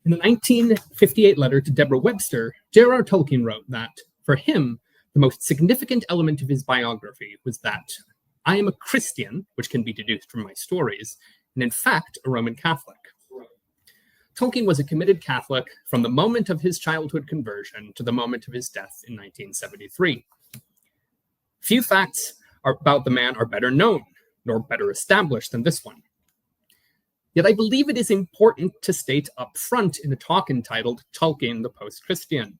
In a 1958 letter to Deborah Webster, J.R.R. Tolkien wrote that, for him, the most significant element of his biography was that I am a Christian, which can be deduced from my stories, and in fact, a Roman Catholic. Tolkien was a committed Catholic from the moment of his childhood conversion to the moment of his death in 1973. Few facts about the man are better known, nor better established than this one. Yet I believe it is important to state up front in a talk entitled Tolkien the Post-Christian.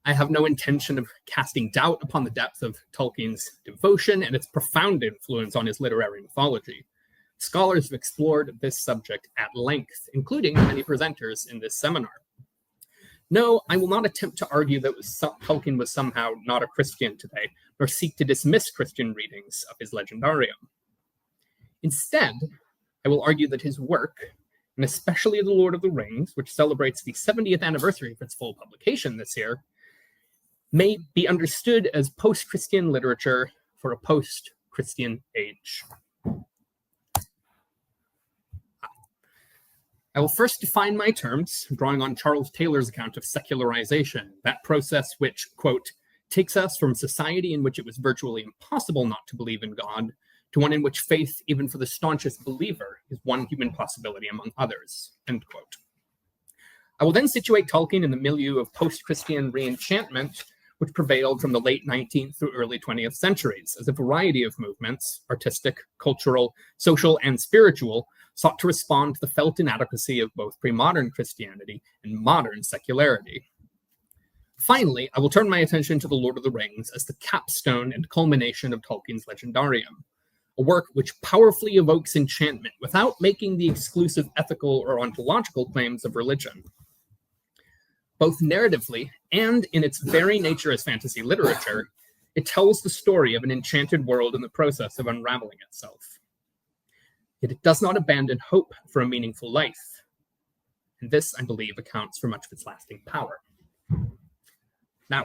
I have no intention of casting doubt upon the depth of Tolkien's devotion and its profound influence on his literary mythology. Scholars have explored this subject at length, including many presenters in this seminar. No, I will not attempt to argue that Tolkien was somehow not a Christian today, nor seek to dismiss Christian readings of his legendarium. Instead, I will argue that his work, and especially The Lord of the Rings, which celebrates the 70th anniversary of its full publication this year, may be understood as post-Christian literature for a post-Christian age. I will first define my terms, drawing on Charles Taylor's account of secularization, that process which, quote, takes us from a society in which it was virtually impossible not to believe in God to one in which faith, even for the staunchest believer, is one human possibility among others, end quote. I will then situate Tolkien in the milieu of post-Christian re-enchantment, which prevailed from the late 19th through early 20th centuries, as a variety of movements, artistic, cultural, social, and spiritual, sought to respond to the felt inadequacy of both pre-modern Christianity and modern secularity. Finally, I will turn my attention to The Lord of the Rings as the capstone and culmination of Tolkien's legendarium, a work which powerfully evokes enchantment without making the exclusive ethical or ontological claims of religion. Both narratively and in its very nature as fantasy literature, it tells the story of an enchanted world in the process of unraveling itself. Yet it does not abandon hope for a meaningful life. And this, I believe, accounts for much of its lasting power. Now,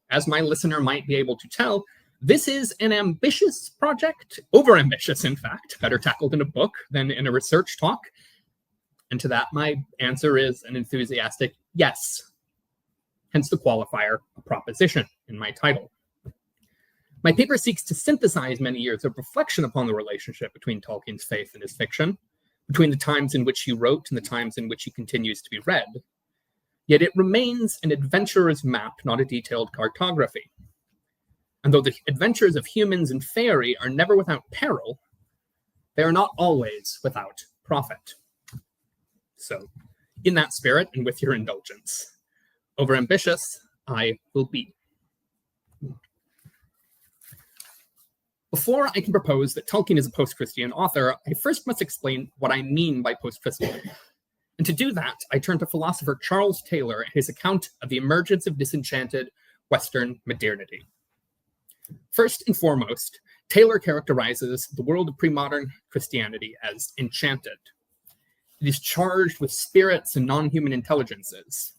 as my listener might be able to tell, this is an ambitious project, overambitious, in fact, better tackled in a book than in a research talk. And to that, my answer is an enthusiastic yes. Hence the qualifier, a proposition, in my title. My paper seeks to synthesize many years of reflection upon the relationship between Tolkien's faith and his fiction, between the times in which he wrote and the times in which he continues to be read. Yet it remains an adventurer's map, not a detailed cartography. And though the adventures of humans and faerie are never without peril, they are not always without profit. So, in that spirit, and with your indulgence, overambitious I will be. Before I can propose that Tolkien is a post-Christian author, I first must explain what I mean by post-Christian. And to do that, I turn to philosopher Charles Taylor and his account of the emergence of disenchanted Western modernity. First and foremost, Taylor characterizes the world of pre-modern Christianity as enchanted. It is charged with spirits and non-human intelligences.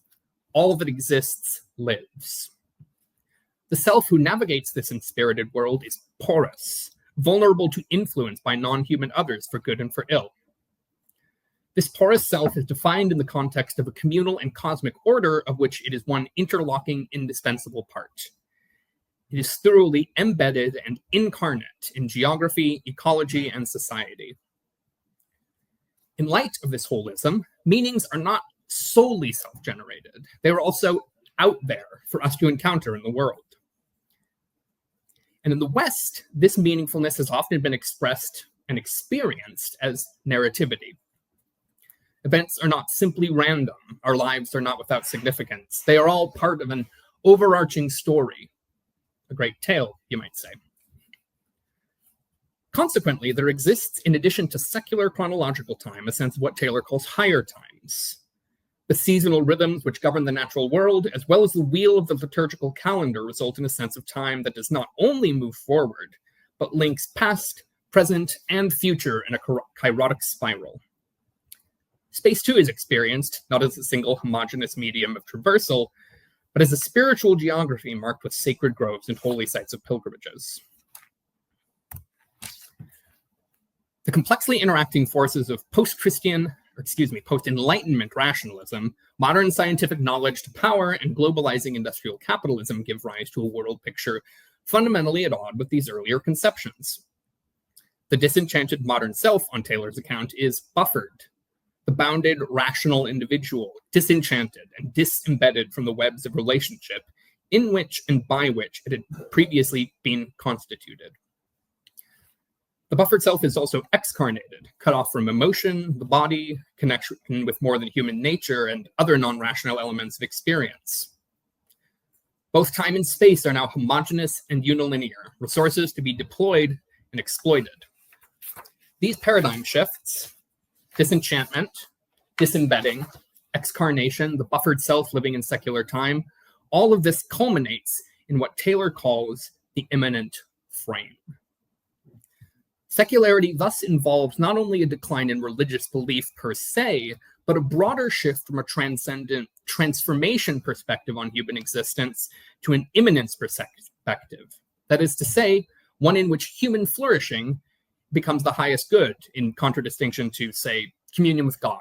All that exists lives. The self who navigates this inspirited world is porous, vulnerable to influence by non-human others for good and for ill. This porous self is defined in the context of a communal and cosmic order of which it is one interlocking, indispensable part. It is thoroughly embedded and incarnate in geography, ecology, and society. In light of this holism, meanings are not solely self-generated. They are also out there for us to encounter in the world. And in the West, this meaningfulness has often been expressed and experienced as narrativity. Events are not simply random. Our lives are not without significance. They are all part of an overarching story, a great tale, you might say. Consequently, there exists, in addition to secular chronological time, a sense of what Taylor calls higher times. The seasonal rhythms which govern the natural world, as well as the wheel of the liturgical calendar, result in a sense of time that does not only move forward, but links past, present, and future in a kairotic spiral. Space, too, is experienced, not as a single homogeneous medium of traversal, but as a spiritual geography marked with sacred groves and holy sites of pilgrimages. The complexly interacting forces of post-Christian post-Enlightenment rationalism, modern scientific knowledge to power, and globalizing industrial capitalism give rise to a world picture fundamentally at odds with these earlier conceptions. The disenchanted modern self, on Taylor's account, is buffered, the bounded, rational individual, disenchanted and disembedded from the webs of relationship in which and by which it had previously been constituted. The buffered self is also excarnated, cut off from emotion, the body, connection with more than human nature, and other non-rational elements of experience. Both time and space are now homogeneous and unilinear, resources to be deployed and exploited. These paradigm shifts, disenchantment, disembedding, excarnation, the buffered self living in secular time, all of this culminates in what Taylor calls the immanent frame. Secularity thus involves not only a decline in religious belief per se, but a broader shift from a transcendent transformation perspective on human existence to an immanence perspective. That is to say, one in which human flourishing becomes the highest good, in contradistinction to, say, communion with God.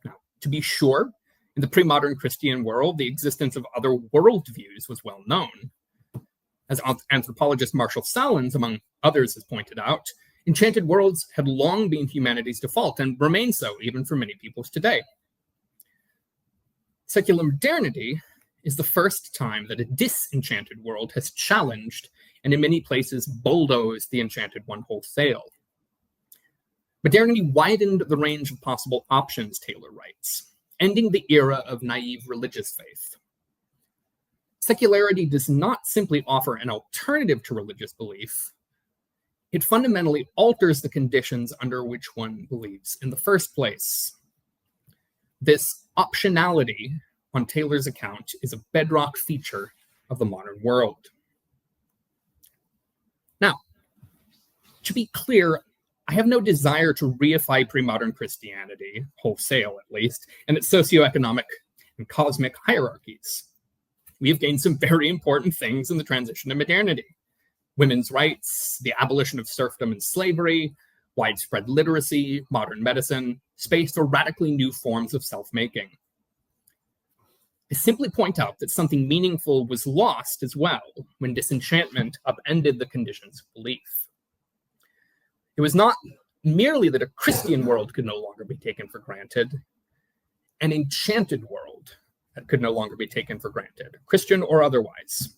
Now, to be sure, in the pre-modern Christian world, the existence of other worldviews was well known. As anthropologist Marshall Salins, among others, has pointed out, enchanted worlds had long been humanity's default and remain so even for many peoples today. Secular modernity is the first time that a disenchanted world has challenged and in many places bulldozed the enchanted one wholesale. Modernity widened the range of possible options, Taylor writes, ending the era of naive religious faith. Secularity does not simply offer an alternative to religious belief. It fundamentally alters the conditions under which one believes in the first place. This optionality, on Taylor's account, is a bedrock feature of the modern world. Now, to be clear, I have no desire to reify pre-modern Christianity, wholesale at least, and its socioeconomic and cosmic hierarchies. We have gained some very important things in the transition to modernity. Women's rights, the abolition of serfdom and slavery, widespread literacy, modern medicine, space for radically new forms of self-making. I simply point out that something meaningful was lost as well when disenchantment upended the conditions of belief. It was not merely that a Christian world could no longer be taken for granted, an enchanted world that could no longer be taken for granted, Christian or otherwise.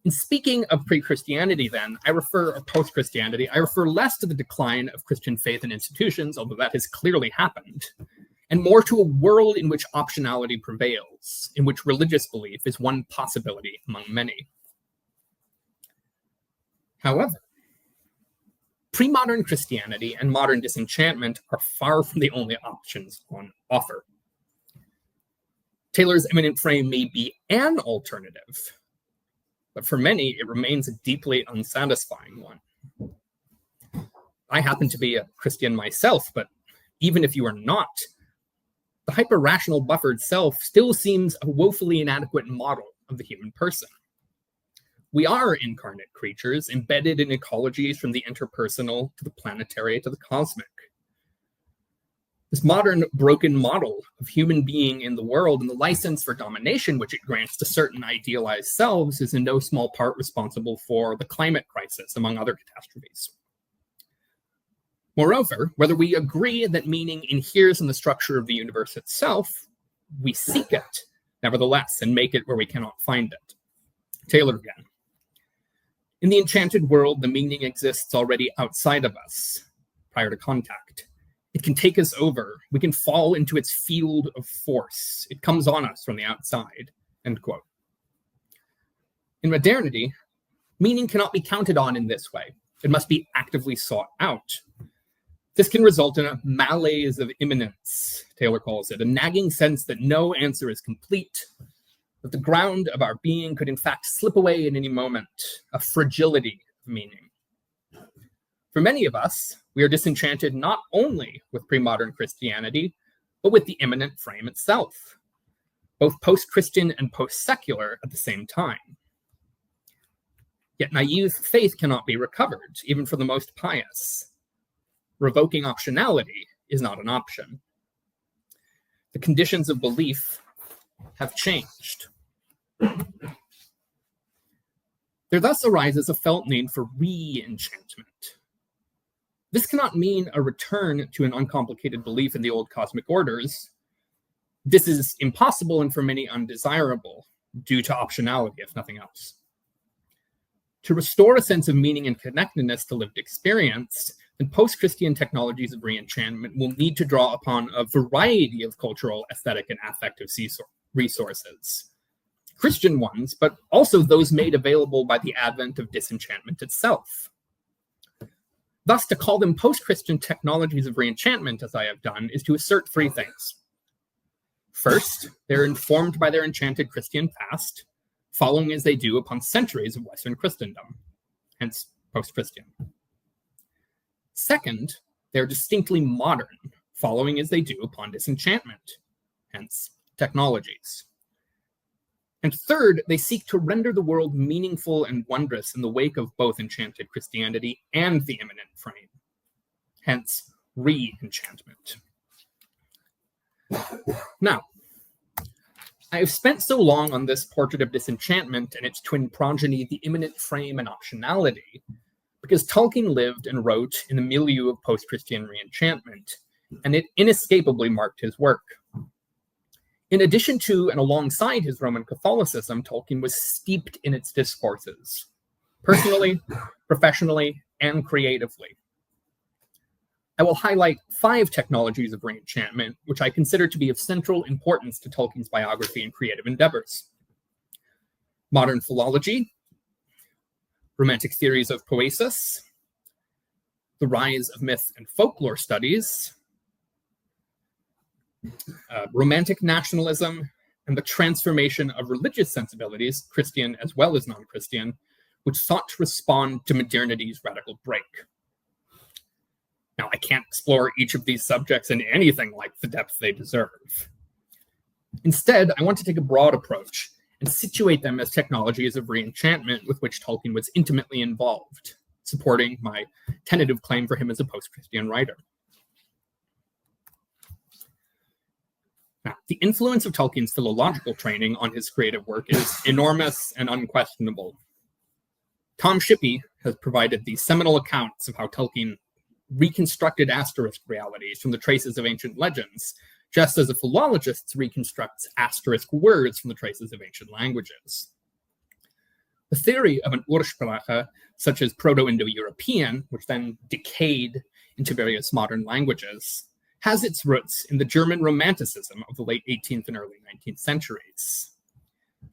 In speaking of pre-Christianity then, or post-Christianity, I refer less to the decline of Christian faith and institutions, although that has clearly happened, and more to a world in which optionality prevails, in which religious belief is one possibility among many. However, pre-modern Christianity and modern disenchantment are far from the only options on offer. Taylor's immanent frame may be an alternative, but for many, it remains a deeply unsatisfying one. I happen to be a Christian myself, but even if you are not, the hyper-rational buffered self still seems a woefully inadequate model of the human person. We are incarnate creatures embedded in ecologies from the interpersonal to the planetary to the cosmic. This modern broken model of human being in the world and the license for domination which it grants to certain idealized selves is in no small part responsible for the climate crisis, among other catastrophes. Moreover, whether we agree that meaning inheres in the structure of the universe itself, we seek it, nevertheless, and make it where we cannot find it. Taylor again. In the enchanted world, the meaning exists already outside of us, prior to contact. It can take us over. We can fall into its field of force. It comes on us from the outside, end quote. In modernity, meaning cannot be counted on in this way. It must be actively sought out. This can result in a malaise of immanence, Taylor calls it, a nagging sense that no answer is complete, that the ground of our being could in fact slip away in any moment, a fragility of meaning. For many of us, we are disenchanted not only with pre-modern Christianity, but with the immanent frame itself, both post-Christian and post-secular at the same time. Yet naive faith cannot be recovered, even for the most pious. Revoking optionality is not an option. The conditions of belief have changed. There thus arises a felt need for re-enchantment. This cannot mean a return to an uncomplicated belief in the old cosmic orders. This is impossible and for many undesirable, due to optionality, if nothing else. To restore a sense of meaning and connectedness to lived experience, then post-Christian technologies of re-enchantment will need to draw upon a variety of cultural, aesthetic, and affective resources. Christian ones, but also those made available by the advent of disenchantment itself. Thus, to call them post-Christian technologies of re-enchantment, as I have done, is to assert three things. First, they're informed by their enchanted Christian past, following as they do upon centuries of Western Christendom, hence post-Christian. Second, they're distinctly modern, following as they do upon disenchantment, hence technologies. And third, they seek to render the world meaningful and wondrous in the wake of both enchanted Christianity and the immanent frame, hence re-enchantment. Now, I have spent so long on this portrait of disenchantment and its twin progeny, the immanent frame and optionality, because Tolkien lived and wrote in the milieu of post-Christian re-enchantment, and it inescapably marked his work. In addition to and alongside his Roman Catholicism, Tolkien was steeped in its discourses, personally, professionally, and creatively. I will highlight 5 technologies of re-enchantment, which I consider to be of central importance to Tolkien's biography and creative endeavors. Modern philology, romantic theories of poesis, the rise of myth and folklore studies, romantic nationalism, and the transformation of religious sensibilities, Christian as well as non-Christian, which sought to respond to modernity's radical break. Now, I can't explore each of these subjects in anything like the depth they deserve. Instead, I want to take a broad approach and situate them as technologies of re-enchantment with which Tolkien was intimately involved, supporting my tentative claim for him as a post-Christian writer. Now, the influence of Tolkien's philological training on his creative work is enormous and unquestionable. Tom Shippey has provided the seminal accounts of how Tolkien reconstructed asterisk realities from the traces of ancient legends, just as a philologist reconstructs asterisk words from the traces of ancient languages. The theory of an Ursprache, such as Proto-Indo-European, which then decayed into various modern languages, has its roots in the German Romanticism of the late 18th and early 19th centuries.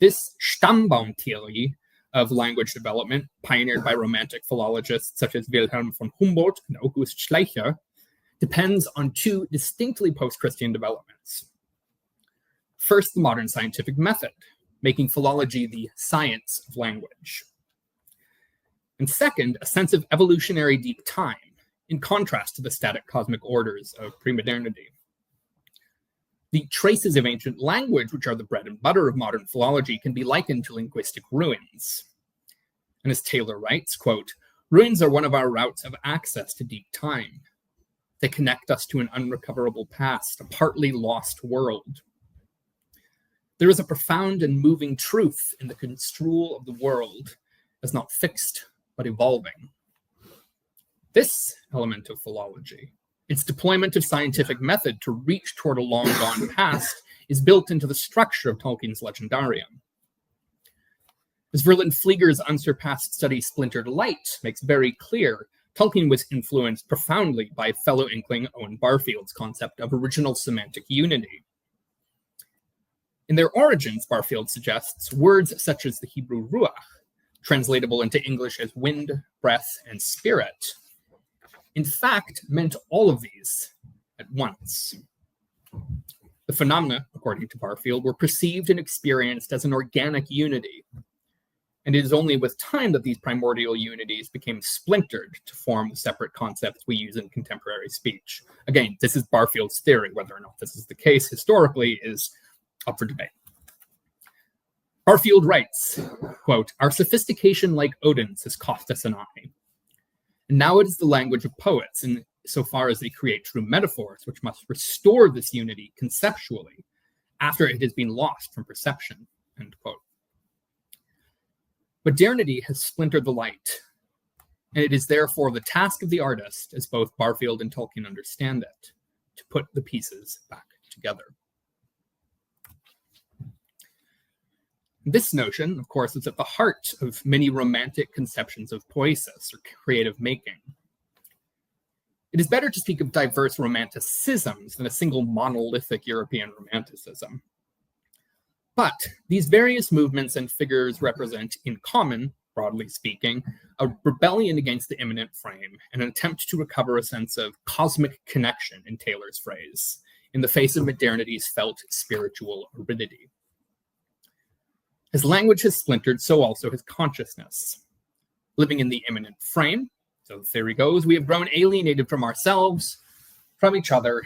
This Stammbaum theory of language development, pioneered by Romantic philologists such as Wilhelm von Humboldt and August Schleicher, depends on 2 distinctly post-Christian developments. First, the modern scientific method, making philology the science of language. And second, a sense of evolutionary deep time, in contrast to the static cosmic orders of pre-modernity. The traces of ancient language, which are the bread and butter of modern philology, can be likened to linguistic ruins. And as Taylor writes, quote, "Ruins are one of our routes of access to deep time. They connect us to an unrecoverable past, a partly lost world. There is a profound and moving truth in the construal of the world as not fixed, but evolving." This element of philology, its deployment of scientific method to reach toward a long-gone past, is built into the structure of Tolkien's legendarium. As Verlyn Flieger's unsurpassed study Splintered Light makes very clear, Tolkien was influenced profoundly by fellow inkling Owen Barfield's concept of original semantic unity. In their origins, Barfield suggests, words such as the Hebrew ruach, translatable into English as wind, breath, and spirit, in fact meant all of these at once. The phenomena, according to Barfield, were perceived and experienced as an organic unity, and it is only with time that these primordial unities became splintered to form the separate concepts we use in contemporary speech. Again, this is Barfield's theory. Whether or not this is the case historically is up for debate. Barfield writes, quote, "Our sophistication, like Odin's, has cost us an eye. And now it is the language of poets, and so far as they create true metaphors, which must restore this unity conceptually after it has been lost from perception, end quote. Modernity has splintered the light, and it is therefore the task of the artist, as both Barfield and Tolkien understand it, to put the pieces back together. This notion, of course, is at the heart of many romantic conceptions of poiesis, or creative making. It is better to speak of diverse romanticisms than a single monolithic European romanticism. But these various movements and figures represent, in common, broadly speaking, a rebellion against the immanent frame and an attempt to recover a sense of cosmic connection, in Taylor's phrase, in the face of modernity's felt spiritual aridity. As language has splintered, so also has consciousness. Living in the immanent frame, so the theory goes, we have grown alienated from ourselves, from each other,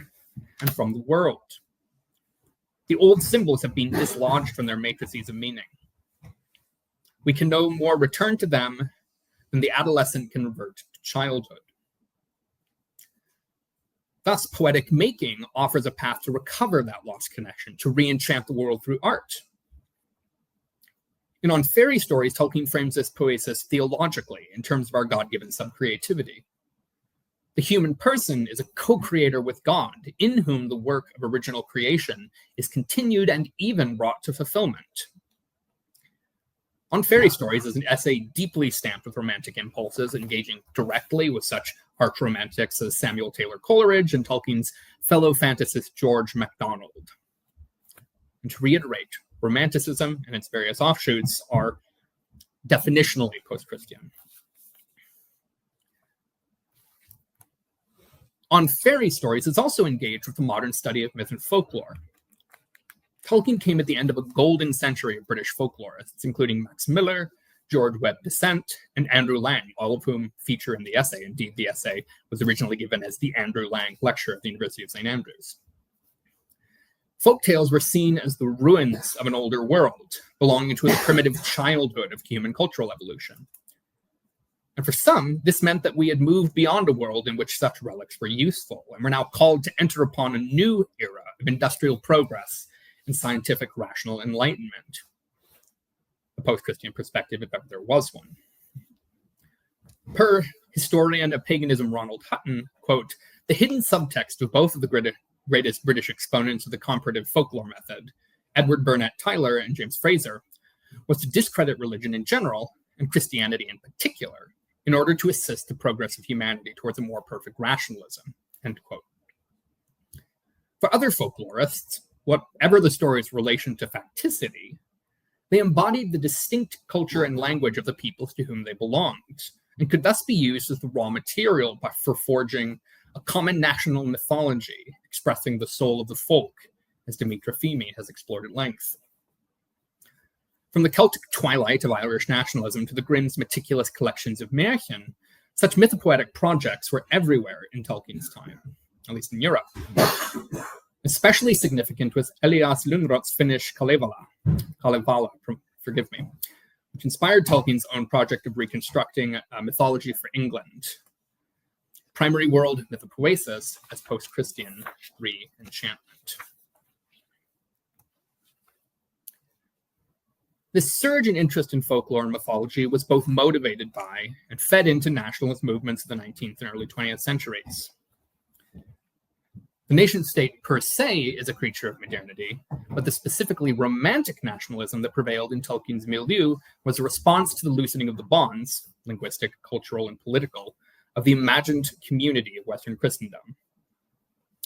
and from the world. The old symbols have been dislodged from their matrices of meaning. We can no more return to them than the adolescent can revert to childhood. Thus, poetic making offers a path to recover that lost connection, to re-enchant the world through art. And on fairy stories, Tolkien frames this poiesis theologically in terms of our God-given subcreativity. The human person is a co-creator with God, in whom the work of original creation is continued and even brought to fulfillment. On Fairy Stories is an essay deeply stamped with romantic impulses, engaging directly with such arch romantics as Samuel Taylor Coleridge and Tolkien's fellow fantasist George MacDonald. And to reiterate, Romanticism and its various offshoots are definitionally post-Christian. On Fairy Stories, it's also engaged with the modern study of myth and folklore. Tolkien came at the end of a golden century of British folklorists, including Max Miller, George Webb Dasent, and Andrew Lang, all of whom feature in the essay. Indeed, the essay was originally given as the Andrew Lang Lecture at the University of St. Andrews. Folktales were seen as the ruins of an older world, belonging to a primitive childhood of human cultural evolution. And for some, this meant that we had moved beyond a world in which such relics were useful, and were now called to enter upon a new era of industrial progress and scientific rational enlightenment. A post-Christian perspective, if ever there was one. Per historian of paganism Ronald Hutton, quote, the hidden subtext of both of the greatest British exponents of the comparative folklore method, Edward Burnett Tyler and James Fraser, was to discredit religion in general, and Christianity in particular, in order to assist the progress of humanity towards a more perfect rationalism, end quote. For other folklorists, whatever the story's relation to facticity, they embodied the distinct culture and language of the peoples to whom they belonged, and could thus be used as the raw material for forging a common national mythology expressing the soul of the folk, as Dimitra Fimi has explored at length. From the Celtic twilight of Irish nationalism to the Grimm's meticulous collections of Märchen, such mythopoetic projects were everywhere in Tolkien's time, at least in Europe. Especially significant was Elias Lönnrot's Finnish Kalevala, which inspired Tolkien's own project of reconstructing a mythology for England. Primary world mythopoesis as post-Christian re-enchantment. This surge in interest in folklore and mythology was both motivated by and fed into nationalist movements of the 19th and early 20th centuries. The nation-state per se is a creature of modernity, but the specifically romantic nationalism that prevailed in Tolkien's milieu was a response to the loosening of the bonds, linguistic, cultural, and political, of the imagined community of Western Christendom.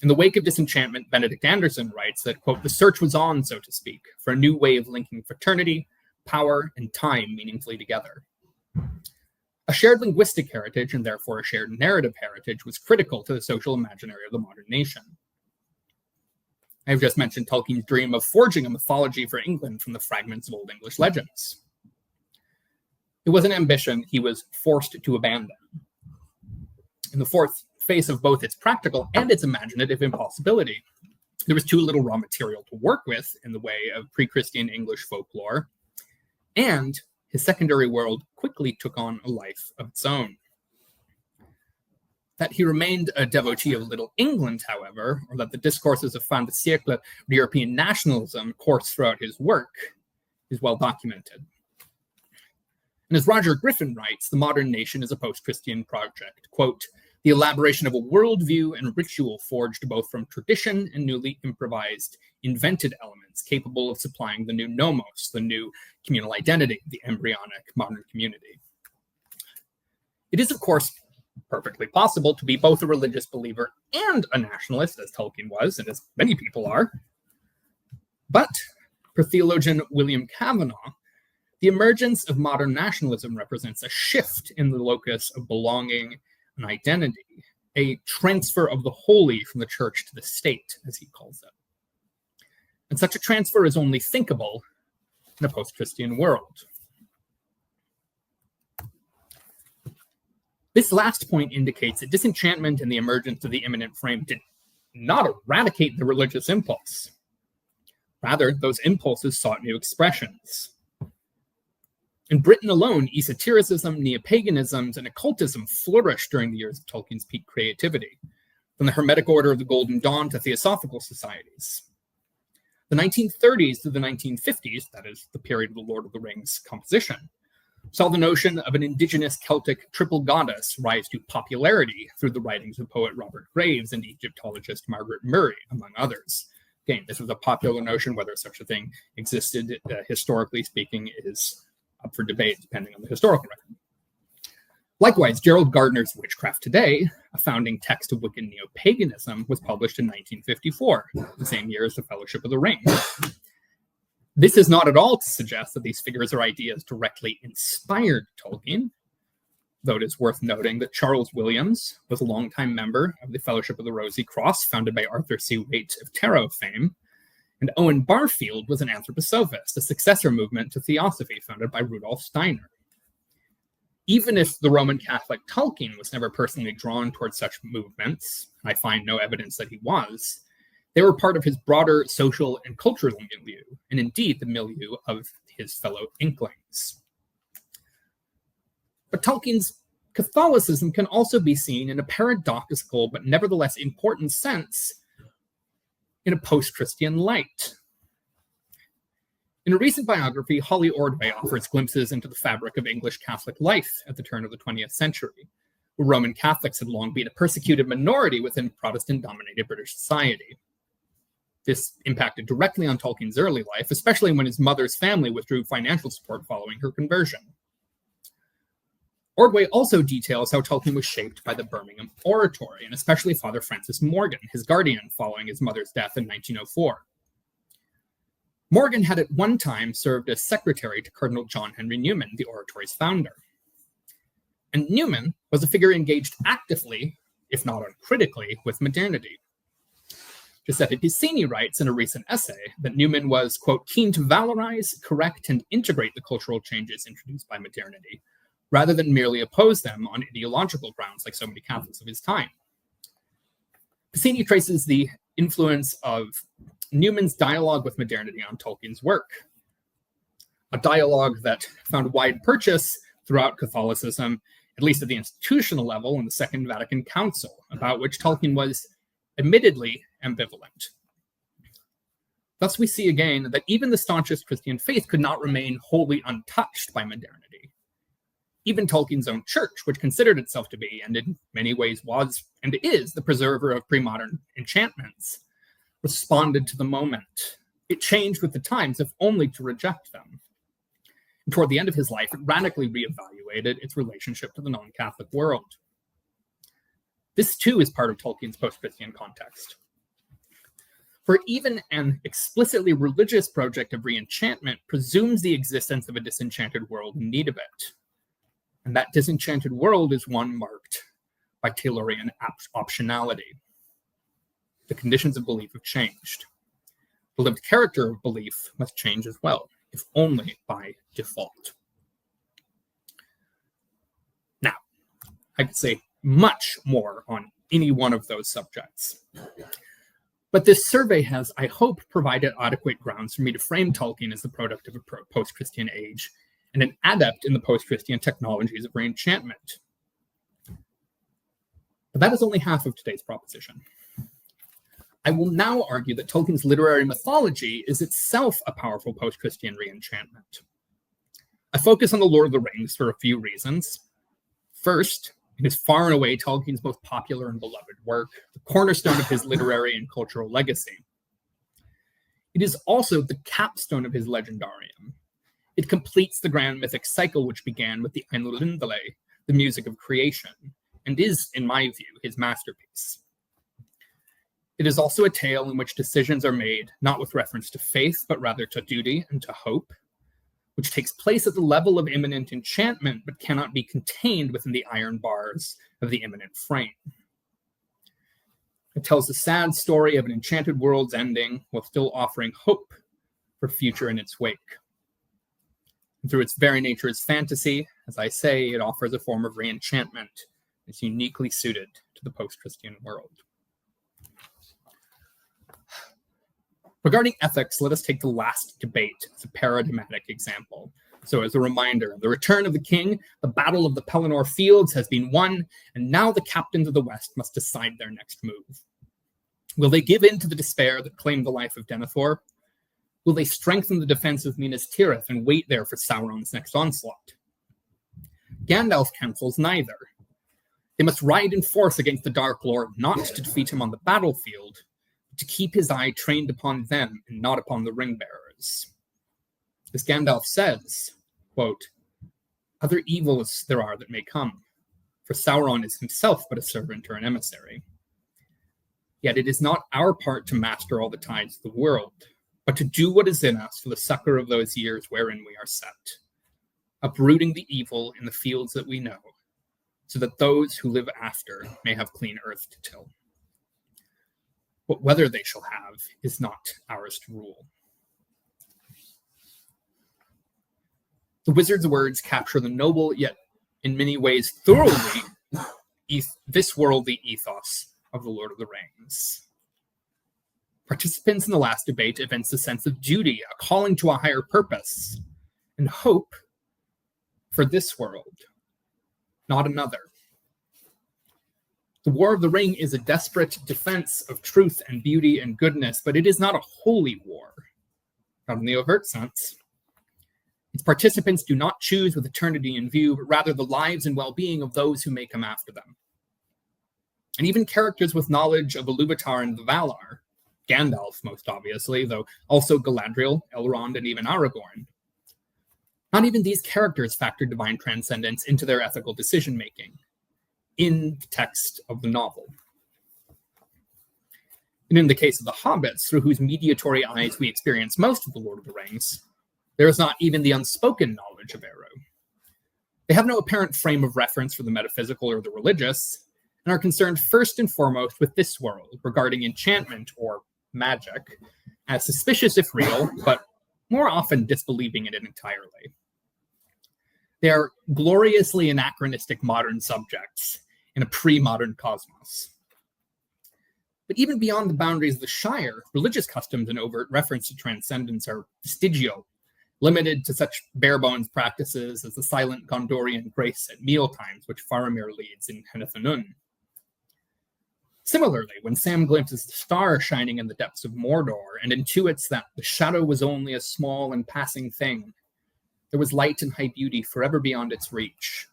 In the wake of disenchantment, Benedict Anderson writes that, quote, the search was on, so to speak, for a new way of linking fraternity, power, and time meaningfully together. A shared linguistic heritage, and therefore a shared narrative heritage, was critical to the social imaginary of the modern nation. I have just mentioned Tolkien's dream of forging a mythology for England from the fragments of Old English legends. It was an ambition he was forced to abandon. In the face of both its practical and its imaginative impossibility, there was too little raw material to work with in the way of pre-Christian English folklore, and his secondary world quickly took on a life of its own. That he remained a devotee of Little England, however, or that the discourses of fin de siècle of European nationalism course throughout his work, is well documented. And as Roger Griffin writes, the modern nation is a post-Christian project, quote, the elaboration of a worldview and ritual forged both from tradition and newly improvised, invented elements capable of supplying the new nomos, the new communal identity, the embryonic modern community. It is, of course, perfectly possible to be both a religious believer and a nationalist, as Tolkien was, and as many people are. But for theologian William Cavanaugh, the emergence of modern nationalism represents a shift in the locus of belonging and identity, a transfer of the holy from the church to the state, as he calls it. And such a transfer is only thinkable in a post-Christian world. This last point indicates that disenchantment and the emergence of the immanent frame did not eradicate the religious impulse. Rather, those impulses sought new expressions. In Britain alone, esotericism, neo-paganisms, and occultism flourished during the years of Tolkien's peak creativity, from the Hermetic Order of the Golden Dawn to theosophical societies. The 1930s to the 1950s, that is, the period of the Lord of the Rings composition, saw the notion of an indigenous Celtic triple goddess rise to popularity through the writings of poet Robert Graves and Egyptologist Margaret Murray, among others. Again, this was a popular notion. Whether such a thing existed, historically speaking, is up for debate, depending on the historical record. Likewise, Gerald Gardner's Witchcraft Today, a founding text of Wiccan neo-paganism, was published in 1954, the same year as the Fellowship of the Ring. This is not at all to suggest that these figures or ideas directly inspired Tolkien, though it is worth noting that Charles Williams was a longtime member of the Fellowship of the Rosy Cross, founded by Arthur C. Waite of tarot fame, and Owen Barfield was an anthroposophist, a successor movement to Theosophy founded by Rudolf Steiner. Even if the Roman Catholic Tolkien was never personally drawn towards such movements, I find no evidence that he was, they were part of his broader social and cultural milieu, and indeed the milieu of his fellow Inklings. But Tolkien's Catholicism can also be seen in a paradoxical but nevertheless important sense in a post-Christian light. In a recent biography, Holly Ordway offers glimpses into the fabric of English Catholic life at the turn of the 20th century, where Roman Catholics had long been a persecuted minority within Protestant-dominated British society. This impacted directly on Tolkien's early life, especially when his mother's family withdrew financial support following her conversion. Ordway also details how Tolkien was shaped by the Birmingham Oratory, and especially Father Francis Morgan, his guardian following his mother's death in 1904. Morgan had at one time served as secretary to Cardinal John Henry Newman, the Oratory's founder. And Newman was a figure engaged actively, if not uncritically, with modernity. Giuseppe Piccini writes in a recent essay that Newman was, quote, keen to valorize, correct, and integrate the cultural changes introduced by modernity, rather than merely oppose them on ideological grounds like so many Catholics of his time. Piccini traces the influence of Newman's dialogue with modernity on Tolkien's work, a dialogue that found wide purchase throughout Catholicism, at least at the institutional level in the Second Vatican Council, about which Tolkien was admittedly ambivalent. Thus, we see again that even the staunchest Christian faith could not remain wholly untouched by modernity. Even Tolkien's own church, which considered itself to be, and in many ways was and is, the preserver of pre-modern enchantments, responded to the moment. It changed with the times, if only to reject them. And toward the end of his life, it radically reevaluated its relationship to the non-Catholic world. This too is part of Tolkien's post-Christian context. For even an explicitly religious project of re-enchantment presumes the existence of a disenchanted world in need of it. And that disenchanted world is one marked by Taylorian optionality. The conditions of belief have changed. The lived character of belief must change as well, if only by default. Now, I could say much more on any one of those subjects. But this survey has, I hope, provided adequate grounds for me to frame Tolkien as the product of a post-Christian age and an adept in the post-Christian technologies of re-enchantment. But that is only half of today's proposition. I will now argue that Tolkien's literary mythology is itself a powerful post-Christian reenchantment. I focus on The Lord of the Rings for a few reasons. First, it is far and away Tolkien's most popular and beloved work, the cornerstone of his literary and cultural legacy. It is also the capstone of his legendarium. It completes the grand mythic cycle which began with the Ainulindale, the music of creation, and is, in my view, his masterpiece. It is also a tale in which decisions are made not with reference to faith, but rather to duty and to hope, which takes place at the level of imminent enchantment, but cannot be contained within the iron bars of the imminent frame. It tells the sad story of an enchanted world's ending while still offering hope for future in its wake. And through its very nature as fantasy, as I say, it offers a form of reenchantment that's uniquely suited to the post-Christian world. Regarding ethics, let us take the last debate as a paradigmatic example. So as a reminder, the return of the king, the battle of the Pelennor fields has been won, and now the captains of the West must decide their next move. Will they give in to the despair that claimed the life of Denethor? Will they strengthen the defense of Minas Tirith and wait there for Sauron's next onslaught? Gandalf counsels neither. They must ride in force against the Dark Lord, not to defeat him on the battlefield, but to keep his eye trained upon them and not upon the ring-bearers. As Gandalf says, quote, "Other evils there are that may come, for Sauron is himself but a servant or an emissary. Yet it is not our part to master all the tides of the world, but to do what is in us for the succor of those years wherein we are set, uprooting the evil in the fields that we know, so that those who live after may have clean earth to till. What weather they shall have is not ours to rule." The wizard's words capture the noble, yet in many ways thoroughly this worldly ethos of the Lord of the Rings. Participants in the last debate evince a sense of duty, a calling to a higher purpose, and hope for this world, not another. The War of the Ring is a desperate defense of truth and beauty and goodness, but it is not a holy war, not in the overt sense. Its participants do not choose with eternity in view, but rather the lives and well-being of those who may come after them. And even characters with knowledge of Iluvatar and the Valar, Gandalf most obviously, though also Galadriel, Elrond, and even Aragorn. Not even these characters factor divine transcendence into their ethical decision-making in the text of the novel. And in the case of the hobbits, through whose mediatory eyes we experience most of the Lord of the Rings, there is not even the unspoken knowledge of Eru. They have no apparent frame of reference for the metaphysical or the religious, and are concerned first and foremost with this world, regarding enchantment or magic as suspicious if real, but more often disbelieving in it entirely. They are gloriously anachronistic modern subjects in a pre-modern cosmos. But even beyond the boundaries of the Shire, religious customs and overt reference to transcendence are vestigial, limited to such bare-bones practices as the silent Gondorian grace at mealtimes, which Faramir leads in Henethanun. Similarly, when Sam glimpses the star shining in the depths of Mordor and intuits that the shadow was only a small and passing thing, there was light and high beauty forever beyond its reach.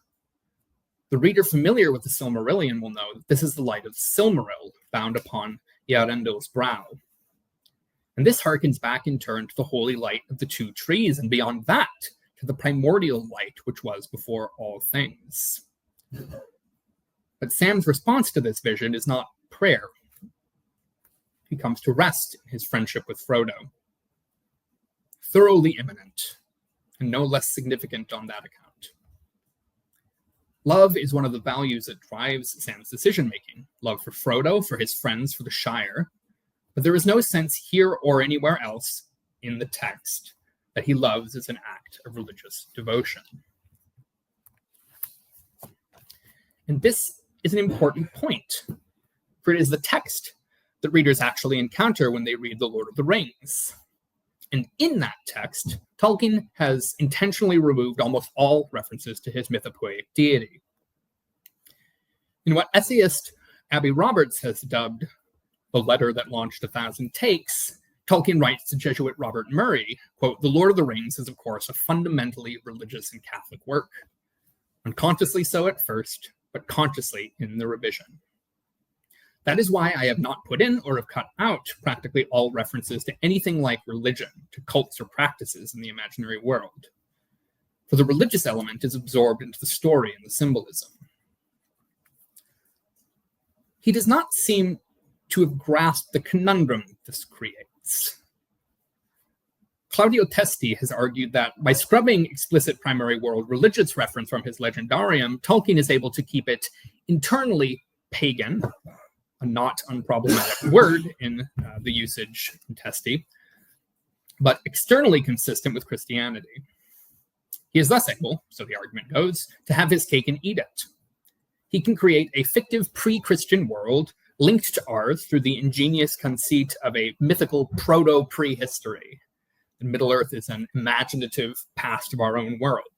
The reader familiar with the Silmarillion will know that this is the light of Silmaril, bound upon Earendil's brow. And this harkens back in turn to the holy light of the two trees, and beyond that, to the primordial light which was before all things. But Sam's response to this vision is not prayer. He comes to rest in his friendship with Frodo. Thoroughly imminent, and no less significant on that account. Love is one of the values that drives Sam's decision-making. Love for Frodo, for his friends, for the Shire. But there is no sense here or anywhere else in the text that he loves as an act of religious devotion. And this is an important point, for it is the text that readers actually encounter when they read The Lord of the Rings. And in that text, Tolkien has intentionally removed almost all references to his mythopoeic deity. In what essayist Abby Roberts has dubbed the letter that launched 1,000 takes, Tolkien writes to Jesuit Robert Murray, quote, "The Lord of the Rings is, of course, a fundamentally religious and Catholic work. Unconsciously so at first, but consciously in the revision. That is why I have not put in or have cut out practically all references to anything like religion, to cults or practices in the imaginary world. For the religious element is absorbed into the story and the symbolism." He does not seem to have grasped the conundrum this creates. Claudio Testi has argued that by scrubbing explicit primary world religious reference from his legendarium, Tolkien is able to keep it internally pagan, a not unproblematic word in the usage in Testi, but externally consistent with Christianity. He is thus able, so the argument goes, to have his cake and eat it. He can create a fictive pre-Christian world linked to ours through the ingenious conceit of a mythical proto-prehistory. And Middle-earth is an imaginative past of our own world.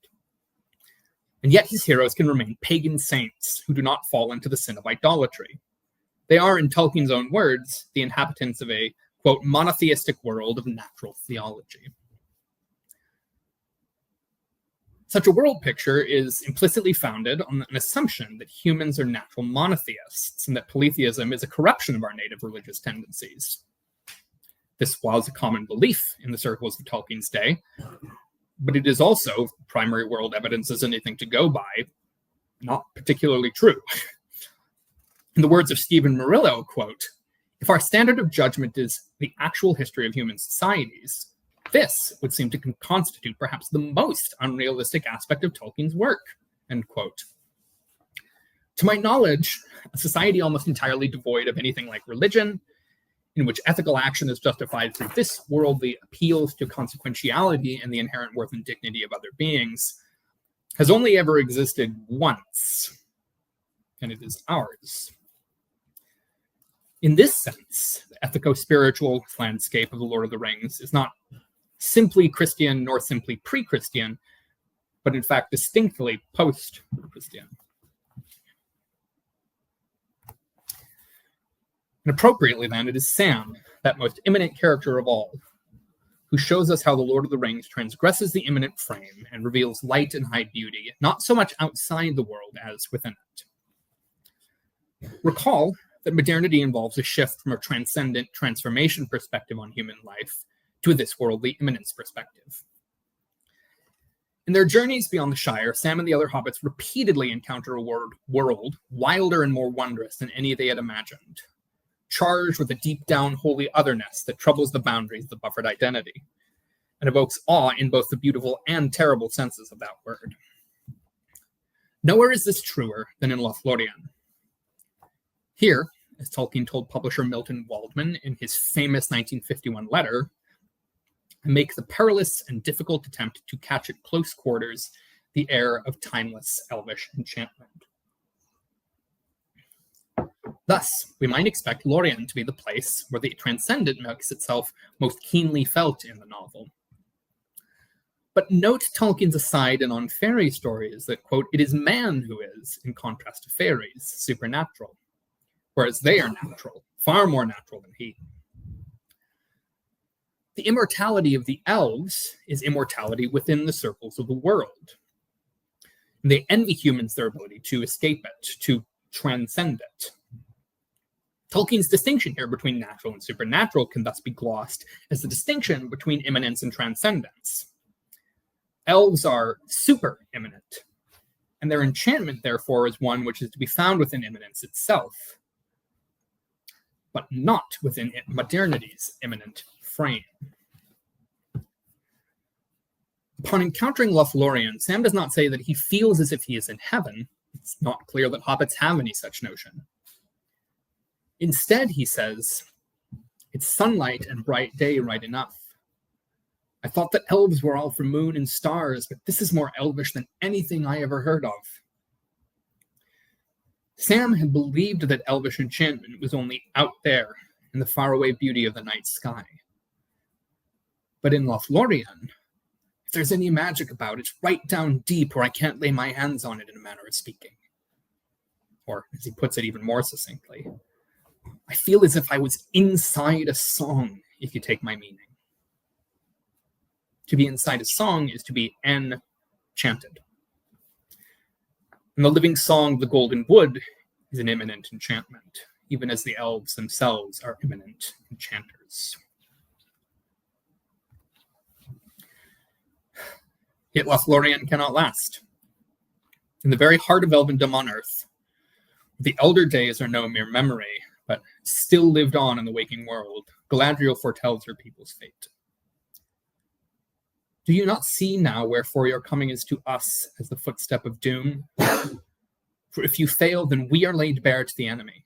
And yet his heroes can remain pagan saints who do not fall into the sin of idolatry. They are, in Tolkien's own words, the inhabitants of a, quote, monotheistic world of natural theology. Such a world picture is implicitly founded on an assumption that humans are natural monotheists and that polytheism is a corruption of our native religious tendencies. This was a common belief in the circles of Tolkien's day, but it is also, if primary world evidence is anything to go by, not particularly true. In the words of Stephen Murillo, quote, "If our standard of judgment is the actual history of human societies, this would seem to constitute perhaps the most unrealistic aspect of Tolkien's work," end quote. To my knowledge, a society almost entirely devoid of anything like religion, in which ethical action is justified through this worldly appeals to consequentiality and the inherent worth and dignity of other beings, has only ever existed once, and it is ours. In this sense, the ethico-spiritual landscape of the Lord of the Rings is not simply Christian nor simply pre-Christian, but in fact distinctly post-Christian. And appropriately then, it is Sam, that most imminent character of all, who shows us how the Lord of the Rings transgresses the immanent frame and reveals light and high beauty, not so much outside the world as within it. Recall that modernity involves a shift from a transcendent transformation perspective on human life to this worldly immanence perspective. In their journeys beyond the Shire, Sam and the other hobbits repeatedly encounter a world wilder and more wondrous than any they had imagined, charged with a deep-down holy otherness that troubles the boundaries of the buffered identity, and evokes awe in both the beautiful and terrible senses of that word. Nowhere is this truer than in Lothlorien. Here, as Tolkien told publisher Milton Waldman in his famous 1951 letter, "I make the perilous and difficult attempt to catch at close quarters the air of timeless elvish enchantment." Thus, we might expect Lorien to be the place where the transcendent makes itself most keenly felt in the novel. But note Tolkien's aside and on fairy stories that, quote, "it is man who is, in contrast to fairies, supernatural, whereas they are natural, far more natural than he." The immortality of the elves is immortality within the circles of the world. And they envy humans their ability to escape it, to transcend it. Tolkien's distinction here between natural and supernatural can thus be glossed as the distinction between immanence and transcendence. Elves are super-immanent, and their enchantment, therefore, is one which is to be found within immanence itself, but not within modernity's immanent frame. Upon encountering Lothlorien, Sam does not say that he feels as if he is in heaven. It's not clear that hobbits have any such notion. Instead, he says, "It's sunlight and bright day right enough. I thought that elves were all for moon and stars, but this is more elvish than anything I ever heard of." Sam had believed that elvish enchantment was only out there in the faraway beauty of the night sky. But in Lothlorien, if there's any magic about it, it's right down deep where I can't lay my hands on it in a manner of speaking. Or, as he puts it even more succinctly, I feel as if I was inside a song, if you take my meaning. To be inside a song is to be enchanted. And the living song of the Golden Wood is an imminent enchantment, even as the elves themselves are imminent enchanters. Yet Lothlorien cannot last. In the very heart of elvendom on earth, the elder days are no mere memory, but still lived on in the waking world, Galadriel foretells her people's fate. Do you not see now wherefore your coming is to us as the footstep of doom? For if you fail, then we are laid bare to the enemy.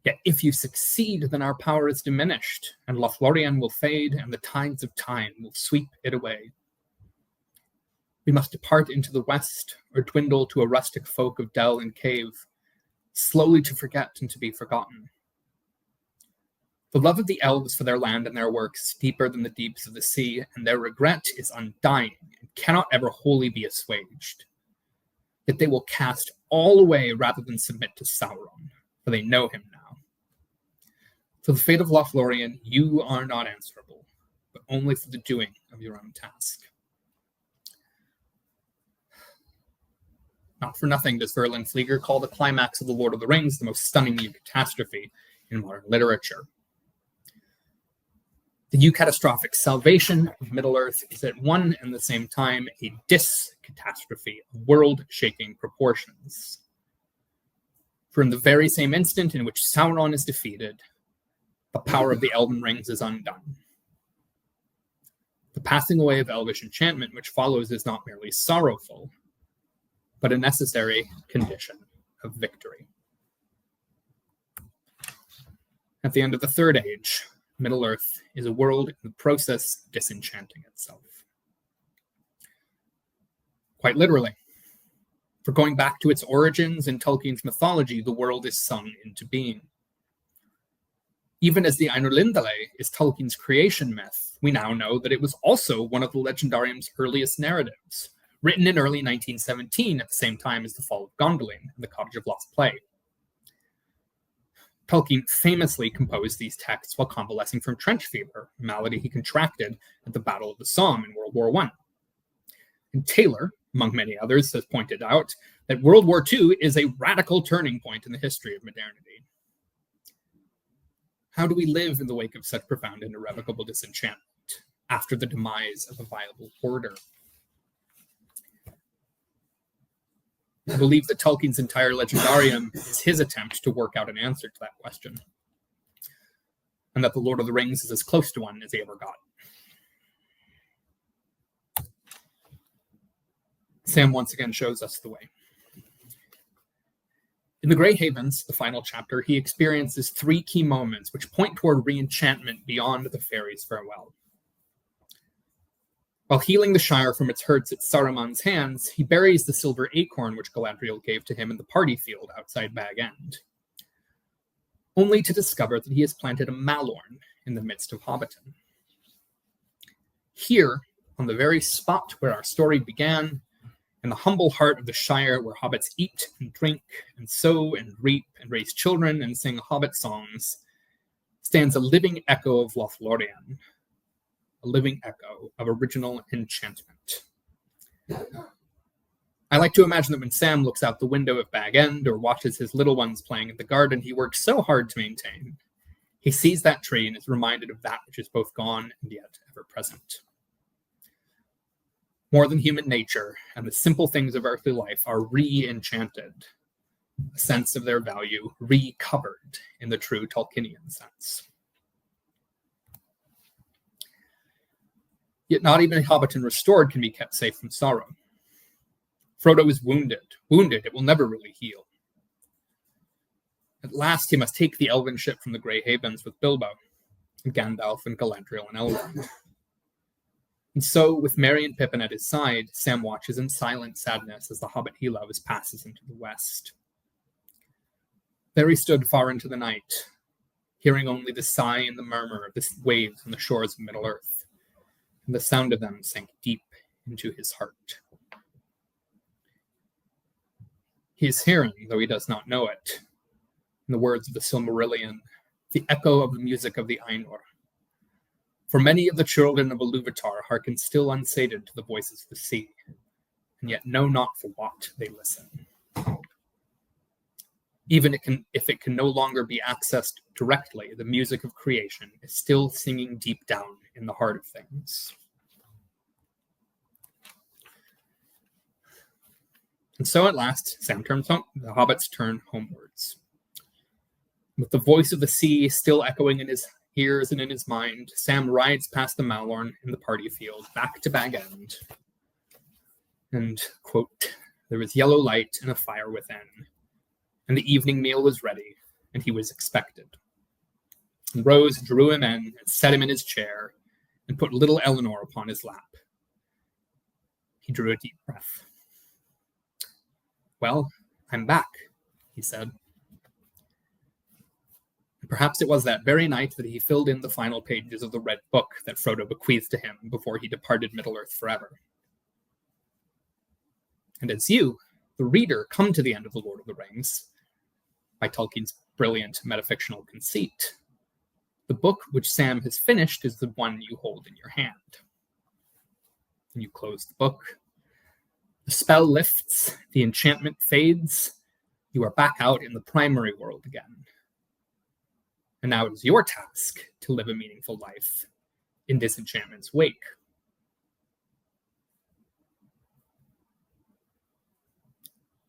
Yet if you succeed, then our power is diminished, and Lothlorien will fade, and the tides of time will sweep it away. We must depart into the west, or dwindle to a rustic folk of dell and cave, slowly to forget and to be forgotten. The love of the elves for their land and their works is deeper than the deeps of the sea, and their regret is undying and cannot ever wholly be assuaged. Yet they will cast all away rather than submit to Sauron, for they know him now. For the fate of Lothlorien, you are not answerable, but only for the doing of your own task. Not for nothing does Verlin Flieger call the climax of The Lord of the Rings the most stunning catastrophe in modern literature. The eucatastrophic salvation of Middle-earth is at one and the same time a dis-catastrophe of world-shaking proportions. For in the very same instant in which Sauron is defeated, the power of the Elven Rings is undone. The passing away of elvish enchantment which follows is not merely sorrowful, but a necessary condition of victory. At the end of the Third Age, Middle-earth is a world in the process of disenchanting itself. Quite literally. For going back to its origins in Tolkien's mythology, the world is sung into being. Even as the Ainurlindale is Tolkien's creation myth, we now know that it was also one of the Legendarium's earliest narratives, written in early 1917 at the same time as the fall of Gondolin and the Cottage of Lost Play. Tolkien famously composed these texts while convalescing from trench fever, a malady he contracted at the Battle of the Somme in World War I. And Taylor, among many others, has pointed out that World War II is a radical turning point in the history of modernity. How do we live in the wake of such profound and irrevocable disenchantment, after the demise of a viable order? I believe that Tolkien's entire Legendarium is his attempt to work out an answer to that question, and that The Lord of the Rings is as close to one as he ever got. Sam once again shows us the way. In the Grey Havens, the final chapter, he experiences three key moments which point toward re-enchantment beyond the fairies' farewell. While healing the Shire from its hurts at Saruman's hands, he buries the silver acorn which Galadriel gave to him in the party field outside Bag End, only to discover that he has planted a Malorn in the midst of Hobbiton. Here, on the very spot where our story began, in the humble heart of the Shire where hobbits eat and drink and sow and reap and raise children and sing hobbit songs, stands a living echo of Lothlorien, a living echo of original enchantment. I like to imagine that when Sam looks out the window of Bag End or watches his little ones playing in the garden he works so hard to maintain, he sees that tree and is reminded of that which is both gone and yet ever present. More than human nature and the simple things of earthly life are re-enchanted, a sense of their value recovered in the true Tolkienian sense. Yet not even Hobbiton restored can be kept safe from sorrow. Frodo is wounded. Wounded, it will never really heal. At last he must take the elven ship from the Grey Havens with Bilbo, and Gandalf and Galadriel and Elrond. And so, with Merry and Pippin at his side, Sam watches in silent sadness as the hobbit he loves passes into the west. There he stood far into the night, hearing only the sigh and the murmur of the waves on the shores of Middle-earth, and the sound of them sank deep into his heart. He is hearing, though he does not know it, in the words of the Silmarillion, the echo of the music of the Ainur. For many of the children of Iluvatar hearken still unsated to the voices of the sea, and yet know not for what they listen. Even if it can no longer be accessed directly, the music of creation is still singing deep down in the heart of things. And so at last, Sam turns home. The hobbits turn homewards. With the voice of the sea still echoing in his ears and in his mind, Sam rides past the Malorn in the party field, back to Bag End. And, quote, there was yellow light and a fire within, and the evening meal was ready, and he was expected. And Rose drew him in and set him in his chair, and put little Eleanor upon his lap. He drew a deep breath. Well, I'm back, he said. And perhaps it was that very night that he filled in the final pages of the Red Book that Frodo bequeathed to him before he departed Middle-earth forever. And as you, the reader, come to the end of The Lord of the Rings, by Tolkien's brilliant metafictional conceit, the book which Sam has finished is the one you hold in your hand. And you close the book. The spell lifts, the enchantment fades, you are back out in the primary world again. And now it is your task to live a meaningful life in disenchantment's wake.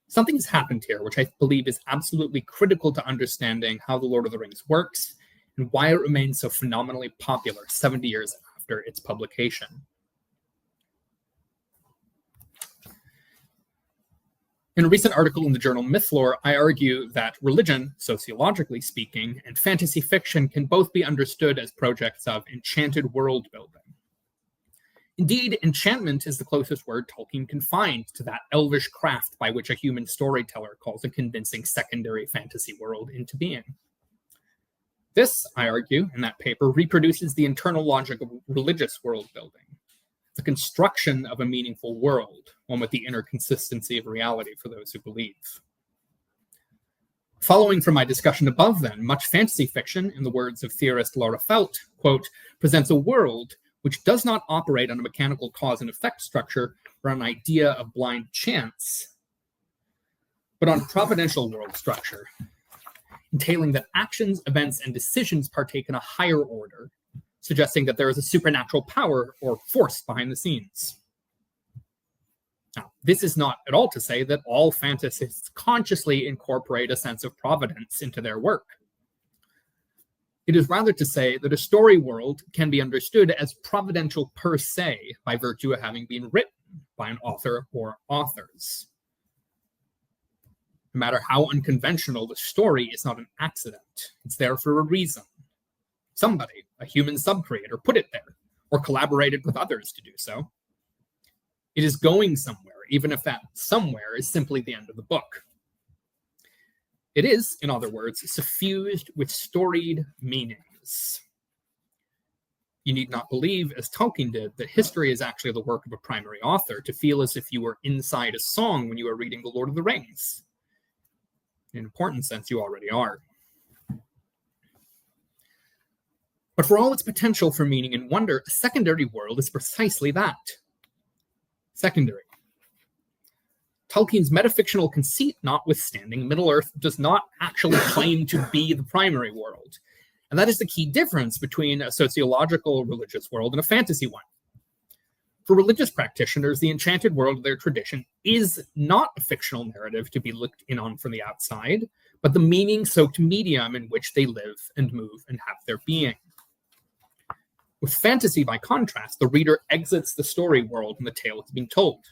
Something has happened here, which I believe is absolutely critical to understanding how The Lord of the Rings works and why it remains so phenomenally popular 70 years after its publication. In a recent article in the journal Mythlore, I argue that religion, sociologically speaking, and fantasy fiction can both be understood as projects of enchanted world building. Indeed, enchantment is the closest word Tolkien can find to that elvish craft by which a human storyteller calls a convincing secondary fantasy world into being. This, I argue, in that paper, reproduces the internal logic of religious world building, the construction of a meaningful world, one with the inner consistency of reality for those who believe. Following from my discussion above, then, much fantasy fiction, in the words of theorist Laura Felt, quote, presents a world which does not operate on a mechanical cause and effect structure or an idea of blind chance, but on providential world structure, entailing that actions, events, and decisions partake in a higher order, suggesting that there is a supernatural power or force behind the scenes. Now, this is not at all to say that all fantasists consciously incorporate a sense of providence into their work. It is rather to say that a story world can be understood as providential per se by virtue of having been written by an author or authors. No matter how unconventional, the story is not an accident. It's there for a reason. Somebody, a human sub-creator, put it there, or collaborated with others to do so. It is going somewhere, even if that somewhere is simply the end of the book. It is, in other words, suffused with storied meanings. You need not believe, as Tolkien did, that history is actually the work of a primary author to feel as if you were inside a song when you are reading The Lord of the Rings. In an important sense, you already are. But for all its potential for meaning and wonder, a secondary world is precisely that. Secondary. Tolkien's metafictional conceit notwithstanding, Middle-earth does not actually claim to be the primary world. And that is the key difference between a sociological religious world and a fantasy one. For religious practitioners, the enchanted world of their tradition is not a fictional narrative to be looked in on from the outside, but the meaning-soaked medium in which they live and move and have their being. With fantasy, by contrast, the reader exits the story world and the tale is being told.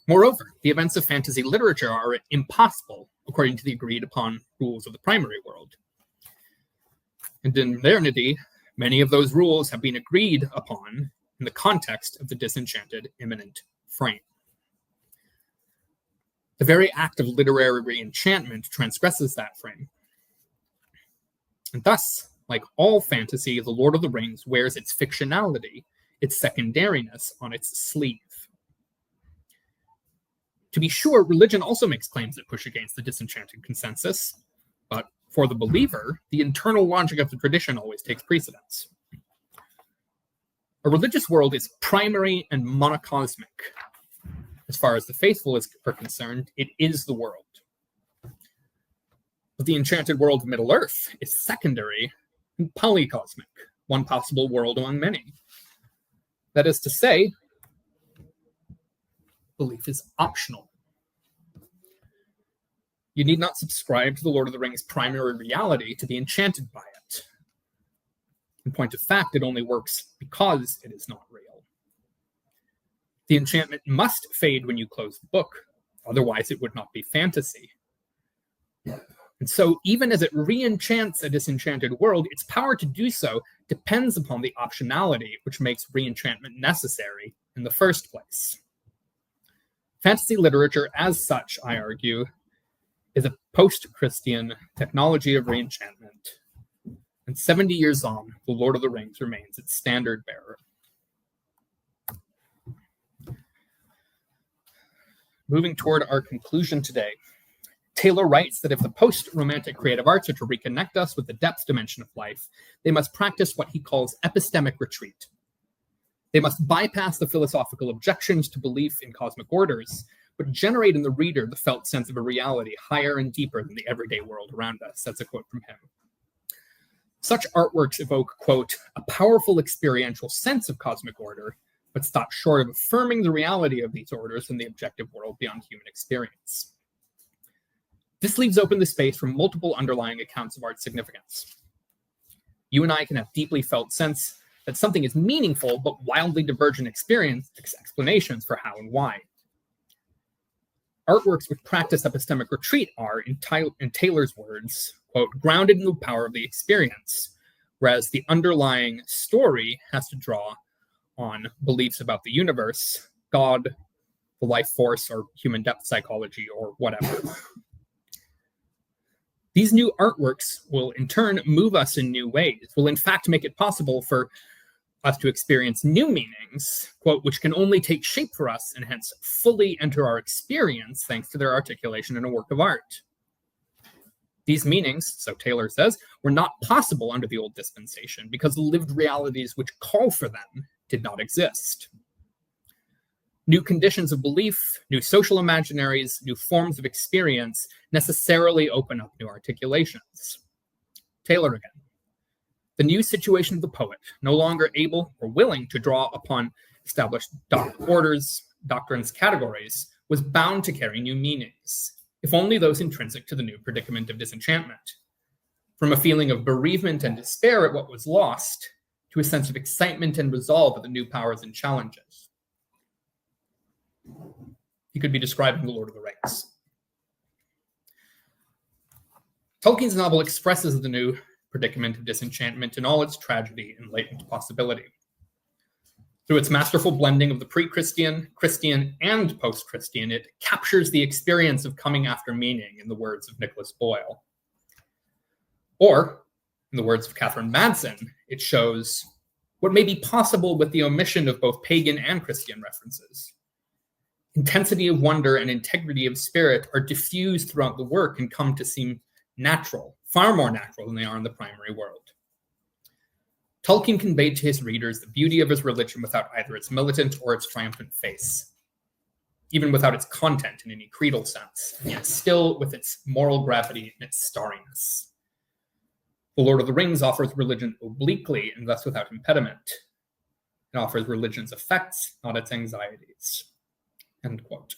Moreover, the events of fantasy literature are impossible according to the agreed-upon rules of the primary world. And in modernity, many of those rules have been agreed upon in the context of the disenchanted immanent frame. The very act of literary re-enchantment transgresses that frame. And thus, like all fantasy, The Lord of the Rings wears its fictionality, its secondariness on its sleeve. To be sure, religion also makes claims that push against the disenchanted consensus, but for the believer, the internal logic of the tradition always takes precedence. A religious world is primary and monocosmic. As far as the faithful are concerned, it is the world. But the enchanted world of Middle-earth is secondary and polycosmic, one possible world among many. That is to say, belief is optional. You need not subscribe to the Lord of the Rings' primary reality to be enchanted by it. In point of fact, it only works because it is not real. The enchantment must fade when you close the book, otherwise it would not be fantasy. And so, even as it re-enchants a disenchanted world, its power to do so depends upon the optionality which makes re-enchantment necessary in the first place. Fantasy literature, as such, I argue, is a post-Christian technology of re-enchantment. And 70 years on, The Lord of the Rings remains its standard bearer. Moving toward our conclusion today, Taylor writes that if the post-romantic creative arts are to reconnect us with the depth dimension of life, they must practice what he calls epistemic retreat. They must bypass the philosophical objections to belief in cosmic orders, but generate in the reader the felt sense of a reality higher and deeper than the everyday world around us. That's a quote from him. Such artworks evoke, quote, a powerful experiential sense of cosmic order, but stop short of affirming the reality of these orders in the objective world beyond human experience. This leaves open the space for multiple underlying accounts of art's significance. You and I can have deeply felt sense that something is meaningful, but wildly divergent explanations for how and why. Artworks which practice epistemic retreat are, in Taylor's words, quote, grounded in the power of the experience, whereas the underlying story has to draw on beliefs about the universe, God, the life force, or human depth psychology, or whatever. These new artworks will in turn move us in new ways, will in fact make it possible for us to experience new meanings, quote, which can only take shape for us and hence fully enter our experience thanks to their articulation in a work of art. These meanings, so Taylor says, were not possible under the old dispensation because the lived realities which call for them did not exist. New conditions of belief, new social imaginaries, new forms of experience necessarily open up new articulations. Taylor again. The new situation of the poet, no longer able or willing to draw upon established orders, doctrines, categories, was bound to carry new meanings, if only those intrinsic to the new predicament of disenchantment. From a feeling of bereavement and despair at what was lost, to a sense of excitement and resolve at the new powers and challenges. He could be describing The Lord of the Rings. Tolkien's novel expresses the new predicament of disenchantment in all its tragedy and latent possibility. Through its masterful blending of the pre-Christian, Christian, and post-Christian, it captures the experience of coming after meaning, in the words of Nicholas Boyle. Or, in the words of Catherine Madsen, it shows what may be possible with the omission of both pagan and Christian references. Intensity of wonder and integrity of spirit are diffused throughout the work and come to seem natural, far more natural than they are in the primary world. Tolkien conveyed to his readers the beauty of his religion without either its militant or its triumphant face, even without its content in any creedal sense, and yet still with its moral gravity and its starriness. The Lord of the Rings offers religion obliquely and thus without impediment. It offers religion's effects, not its anxieties. End quote.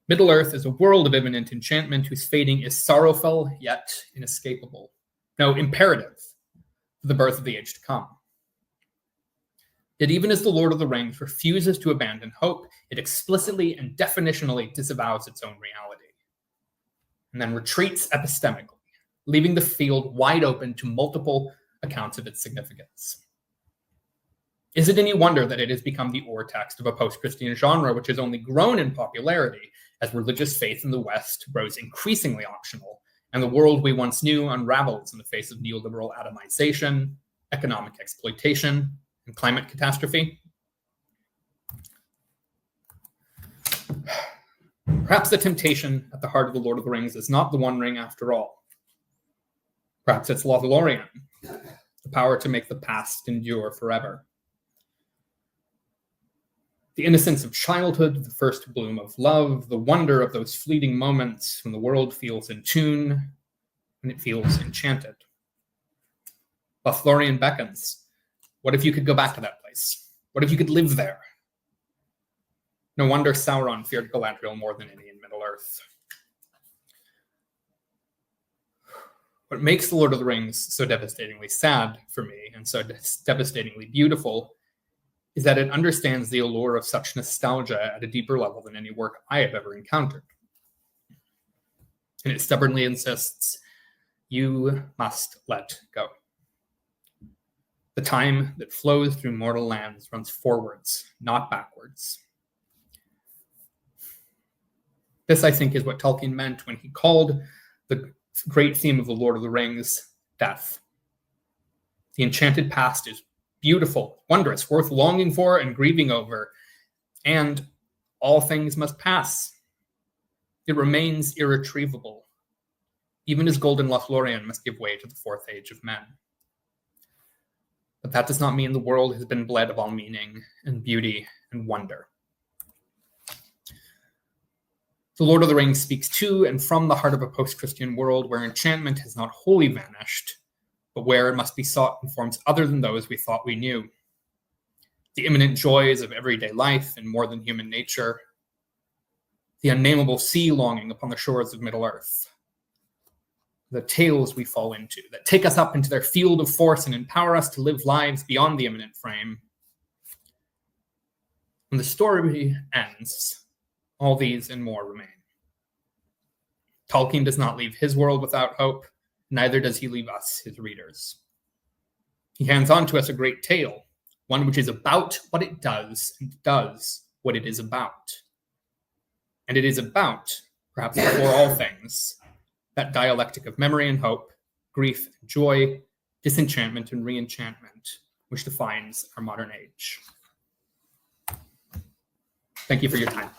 Middle-earth is a world of imminent enchantment whose fading is sorrowful yet inescapable. No, imperative for the birth of the age to come. Yet even as the Lord of the Rings refuses to abandon hope, it explicitly and definitionally disavows its own reality, and then retreats epistemically, leaving the field wide open to multiple accounts of its significance. Is it any wonder that it has become the ore text of a post-Christian genre which has only grown in popularity as religious faith in the West grows increasingly optional, and the world we once knew unravels in the face of neoliberal atomization, economic exploitation, and climate catastrophe? Perhaps the temptation at the heart of the Lord of the Rings is not the One Ring after all. Perhaps it's Lothlorien, the power to make the past endure forever. The innocence of childhood, the first bloom of love, the wonder of those fleeting moments when the world feels in tune, when it feels enchanted. Lothlorien beckons. What if you could go back to that place? What if you could live there? No wonder Sauron feared Galadriel more than any in Middle-earth. What makes The Lord of the Rings so devastatingly sad for me and so devastatingly beautiful is that it understands the allure of such nostalgia at a deeper level than any work I have ever encountered. And it stubbornly insists, you must let go. The time that flows through mortal lands runs forwards, not backwards. This, I think, is what Tolkien meant when he called the great theme of The Lord of the Rings death. The enchanted past is beautiful, wondrous, worth longing for and grieving over, and all things must pass. It remains irretrievable, even as golden Lothlorien must give way to the fourth age of men. But that does not mean the world has been bled of all meaning and beauty and wonder. The Lord of the Rings speaks to and from the heart of a post-Christian world where enchantment has not wholly vanished, but where it must be sought in forms other than those we thought we knew. The imminent joys of everyday life and more than human nature, the unnameable sea longing upon the shores of Middle-earth, the tales we fall into that take us up into their field of force and empower us to live lives beyond the imminent frame. When the story ends, all these and more remain. Tolkien does not leave his world without hope, neither does he leave us, his readers. He hands on to us a great tale, one which is about what it does and does what it is about. And it is about, perhaps before all things, that dialectic of memory and hope, grief and joy, disenchantment and reenchantment, which defines our modern age. Thank you for your time.